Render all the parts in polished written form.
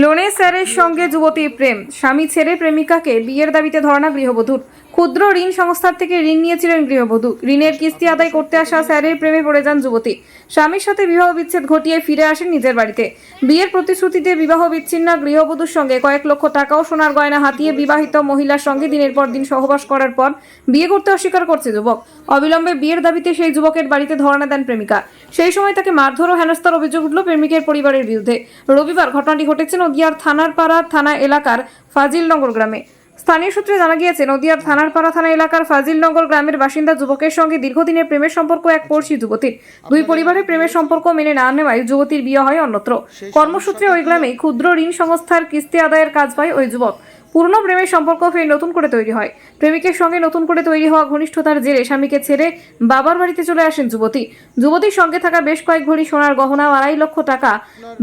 লোনে স্যারের সঙ্গে যুবতীর প্রেম, স্বামী ছেড়ে প্রেমিকাকে বিয়ের দাবিতে ধর্ণা গৃহবধূর। ক্ষুদ্র ঋণ সংস্থার থেকে ঋণ নিয়েছিলেন গৃহবধূ। ঋণের কিস্তি আদায় করতে আসা স্যারের প্রেমে পড়ে যান যুবতী। স্বামীর সাথে বিবাহ বিচ্ছেদ ঘটিয়ে ফিরে আসেন নিজের বাড়িতে। বিয়ের প্রতিশ্রুতিতে বিবাহ বিচ্ছিন্ন গৃহবধূর সঙ্গে কয়েক লক্ষ টাকা ও সোনার গয়না হাতিয়ে বিবাহিত মহিলার সঙ্গে দিনের পর দিন সহবাস করার পর বিয়ে করতে অস্বীকার করছে যুবক। অবিলম্বে বিয়ের দাবিতে সেই যুবকের বাড়িতে ধর্ণা দেন প্রেমিকা। সেই সময় তাকে মারধর ও হেনস্থার অভিযোগ উঠল প্রেমিকের পরিবারের বিরুদ্ধে। রবিবার ঘটনাটি ঘটেছে নদিয়ার থানারপাড়া থানা এলাকার ফাজিলনগর গ্রামে। স্থানীয় সূত্রে জানা গিয়েছে, নদিয়ার থানারপাড়া থানা এলাকার ফাজিলনগর গ্রামের বাসিন্দা যুবকের সঙ্গে দীর্ঘদিনের প্রেমের সম্পর্ক এক পড়শি যুবতীর। দুই পরিবারের প্রেমের সম্পর্ক মেনে না নেওয়ায় যুবতীর বিয়ে হয় অন্যত্র। কর্মসূত্রে ওই গ্রামেই ক্ষুদ্র ঋণ সংস্থার কিস্তি আদায়ের কাজ পায় ওই যুবক। পুরনো প্রেমের সম্পর্ক ফের নতুন করে তৈরি হয়। প্রেমিকের সঙ্গে নতুন করে তৈরি হওয়া ঘনিষ্ঠতার জেরে স্বামীকে ছেড়ে বাবার বাড়িতে চলে আসেন যুবতী। যুবতীর সঙ্গে থাকা বেশ কয়েক ভরি সোনার গহনা ও 2.5 লক্ষ টাকা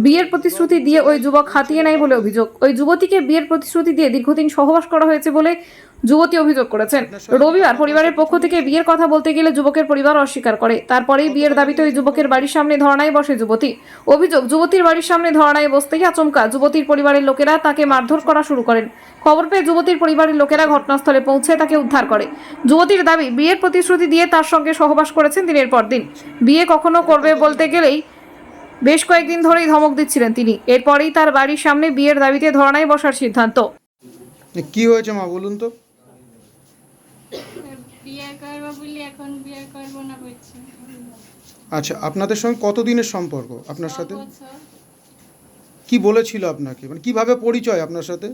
বিয়ের প্রতিশ্রুতি দিয়ে ওই যুবক হাতিয়ে নেয় বলে অভিযোগ। ওই যুবতীকে বিয়ের প্রতিশ্রুতি দিয়ে দীর্ঘদিন সহবাস করা হয়েছে বলে যুবতী অভিযোগ করেছেন। রবিবার পরিবারের পক্ষ থেকে বিয়ের কথা বলতে গেলে যুবকের পরিবার অস্বীকার করে। তারপরেই বিয়ের দাবিতে ওই যুবকের বাড়ির সামনে ধর্ণায় বসে যুবতী। অভিযোগ, যুবতীর বাড়ির সামনে ধর্ণায় বসতেই আচমকা যুবতীর পরিবারের লোকেরা তাকে মারধর করা শুরু করেন। খবর পেয়ে যুবতীর পরিবারের লোকেরা ঘটনাস্থলে পৌঁছে তাকে উদ্ধার করে। যুবতীর দাবি, বিয়ের প্রতিশ্রুতি দিয়ে তার সঙ্গে সহবাস করেছেন দিনের পর দিন। বিয়ে কখনো করবে বলতে গেলেই বেশ কয়েকদিন ধরেই ধমক দিচ্ছিলেন তিনি। এরপরেই তার বাড়ির সামনে বিয়ের দাবিতে ধর্ণায় বসার সিদ্ধান্ত। কি হয়েছে মা বলুন তো? বিয়ে করবো বলি এখন বিয়ে করবো না বলছি। আচ্ছা, আপনাদের সঙ্গে কতদিনের সম্পর্ক আপনার সাথে? 6 বছর। কি বলেছিল আপনাকে, মানে কিভাবে পরিচয় আপনার সাথে?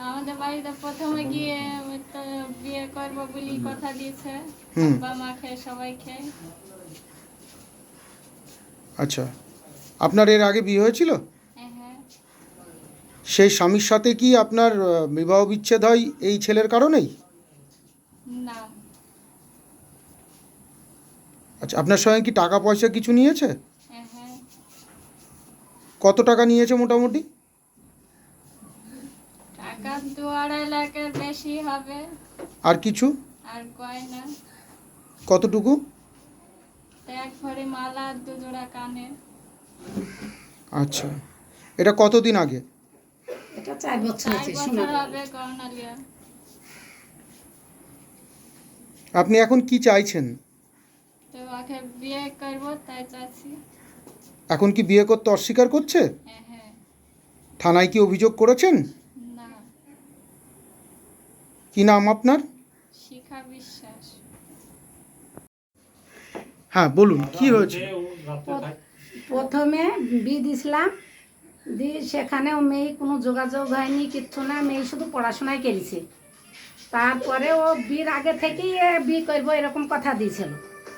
আমাদের বাড়িতে প্রথমে গিয়ে ওই তো বিয়ে করবো বলি কথা দিয়েছে, হুম। বাবা মাকে সবাইকে। আচ্ছা, আপনার এর আগে বিয়ে হয়েছিল? হ্যাঁ হ্যাঁ। সেই স্বামীর সাথে কি আপনার বিবাহ বিচ্ছেদ হয় এই ছেলের কারণেই? না। আচ্ছা, আপনার সঙ্গে কি টাকা পয়সা কিছু নিয়েছে? হ্যাঁ হ্যাঁ। কত টাকা নিয়েছে মোটামুটি? টাকা 2-2.5 লাখের বেশি হবে। আর কিছু? আর গয়না কতটুকু? 1 ভরি মালা, 2 জোড়া কানে। আচ্ছা, এটা কতদিন আগে? এটা 4 বছর 4 হয়েছে বছর শোনা। হবে গয়না লিয়া। আপনি এখন কি চাইছেন? তো ওকে বিয়ে করবো তাই চাচ্ছি। এখন কি বিয়ে করতে অস্বীকার করছে? হ্যাঁ হ্যাঁ। থানায় কি অভিযোগ করেছেন? না। কি নাম আপনার? শিখা বিশ্বাস। হ্যাঁ বলুন, কি হয়েছে? প্রথমে বিয়ে দিয়েছিলাম, দিয়ে সেখানেও মেয়ে কোনো যোগাযোগ হয়নি, কিচ্ছু না, মেয়ে শুধু পড়াশোনায় করেছে। তারপরে ও বিয়ের আগে থেকেই বিয়ে করবো এরকম কথা দিয়েছিল,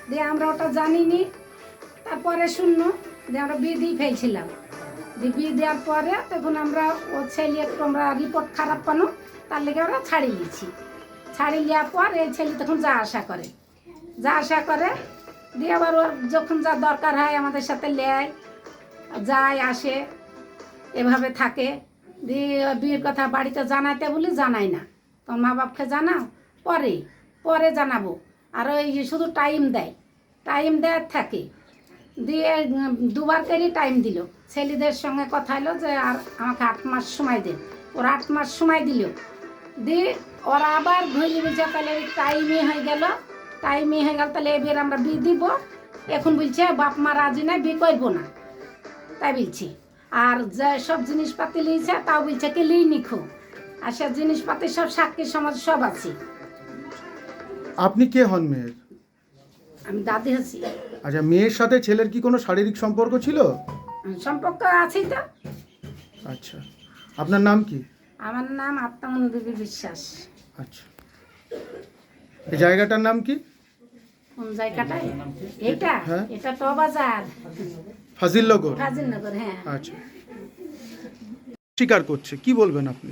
দিয়ে আমরা ওটা জানিনি। তারপরে শুনলো যে আমরা বিয়ে দিয়ে ফেলছিলাম, দিয়ে বিয়ে দেওয়ার পরে তখন আমরা ও ছেলে একটু আমরা রিপোর্ট খারাপ পানো, তার লেগে আমরা ছাড়িয়ে নিয়েছি। ছাড়িয়ে নেওয়ার পর এই ছেলে তখন যা আশা করে দিয়ে আবার ওর যখন যা দরকার হয় আমাদের সাথে নেয়, যায় আসে, এভাবে থাকে। দিয়ে বিয়ের কথা বাড়িতে জানাইতে বলি জানাই না, তোমার মা বাপকে জানাও, পরে পরে জানাবো। আর ওই শুধু টাইম দেয় থাকে। দিয়ে 2বার করে টাইম দিল, ছেলেদের সঙ্গে কথা হলো যে আর আমাকে 8 মাস সময় দেন। ওরা 8 মাস সময় দিল, দিয়ে ওরা আবার ঘুরে বুঝে তাহলে টাইমই হয়ে গেল, তাহলে এবার আমরা বিয়ে দিব। এখন বলছে বাপ মা রাজি নাই, বিয়ে করবো না তাই বলছি। আর যে সব জিনিসপাতি লিয়েছে তাও বলছে কি লিই নিখো, আর সব জিনিসপাতি সব সাক্ষী সমাজ সব আছে। আপনি কে হন মেয়ের? আমি দাদি আছি। আচ্ছা, মেয়ের সাথে ছেলের কি কোনো শারীরিক সম্পর্ক ছিল? সম্পর্ক আছেই তো। আচ্ছা, আপনার নাম কি? আমার নাম আত্মামনি দেবী বিশ্বাস। আচ্ছা, এই জায়গাটার নাম কি? কোন জায়গাটায়? এটা হ্যাঁ। এটা তো বাজার ফাজিলনগর। রাজেন্দ্রনগর। হ্যাঁ। আচ্ছা, স্বীকার করছে, কি বলবেন আপনি?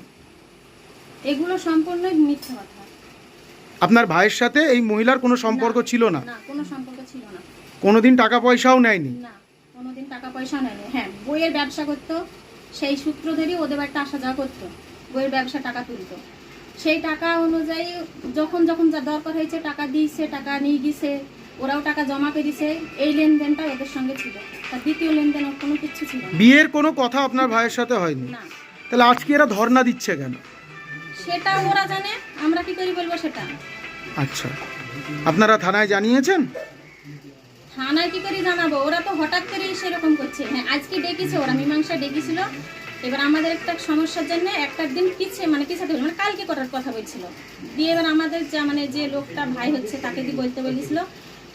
এগুলো সম্পূর্ণ মিথ্যা কথা। আপনার ভাইয়ের সাথে এই মহিলার কোনো সম্পর্ক ছিল না? না, কোনো সম্পর্ক ছিল না। কোনোদিন টাকা পয়সাও নেয়নি? না, কোনোদিন টাকা পয়সা নেয়নি। হ্যাঁ, বইয়ের ব্যবসা করতো, সেই সূত্র ধরেই ওদের বাড়িতে আসা যাওয়া করতো, বইয়ের ব্যবসা টাকা তুলতো। সেই টাকা অনুযায়ী যখন যখন যা দরকার হয়েছে টাকা দিয়েছে, টাকা নিয়ে গেছে, ওরাও টাকা জমা করেছে, এই লেনদেনটা এদের সঙ্গে ছিল, তার দ্বিতীয় লেনদেন ওর কোনো কিছু ছিল না। বিয়ের কোনো কথা আপনার ভাইয়ের সাথে হয়নি? না, তাহলে আজকে এরা ধর্ণা দিচ্ছে কেন? সেটা ওরা জানে, আমরা কি করে বলবো সেটা। আচ্ছা, আপনারা থানায় জানিয়েছেন? থানায় কি করে জানাবো, ওরা তো হঠাৎ করেই সেরকম করছে। হ্যাঁ, আজকে ডেকেছে, ওরা মীমাংসা ডেকেছিল। এবার আমাদের একটা সমস্যার জন্য একটা দিন পিছিয়ে পিছাতে হলো, কালকে করার কথা বলছিল। দিয়ে এবার আমাদের যে লোকটা ভাই হচ্ছে তাকে দিয়ে বলতে বলেছিল,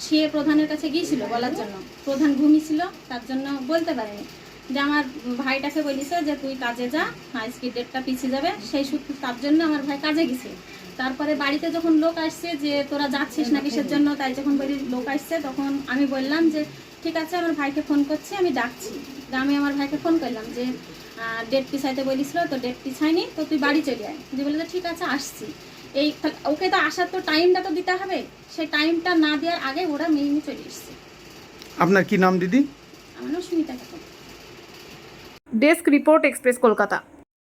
সে প্রধানের কাছে গিয়েছিল বলার জন্য, প্রধান ঘুমিয়েছিল তার জন্য বলতে পারেনি। যে আমার ভাইটাকে বলিছে যে তুই কাজে যা, আজকে ডেটটা পিছিয়ে যাবে, সেই সূত্রে তার জন্য আমার ভাই কাজে গেছে। তারপরে বাড়িতে যখন লোক আসছে যে তোরা যাচ্ছিস না কিসের জন্য, তাই যখন বাড়ির লোক আসছে তখন আমি বললাম যে ঠিক আছে, আমার ভাইকে ফোন করছি, আমি ডাকছি। আমি আমার ভাইকে ফোন করলাম যে ডেট পিছাইতে বলিছিল, তো ডেট পিছায়নি, তো তুই বাড়ি চলে আয়। যে বলে যে ঠিক আছে আসছি। এই ওকে তো আসার তো টাইমটা তো দিতে হবে, সেই টাইমটা না দেওয়ার আগে ওরা মেয়ে চলে এসছে। আপনার কি নাম দিদি? আমার নাম Sumita Khatun. Desk report, express Kolkata.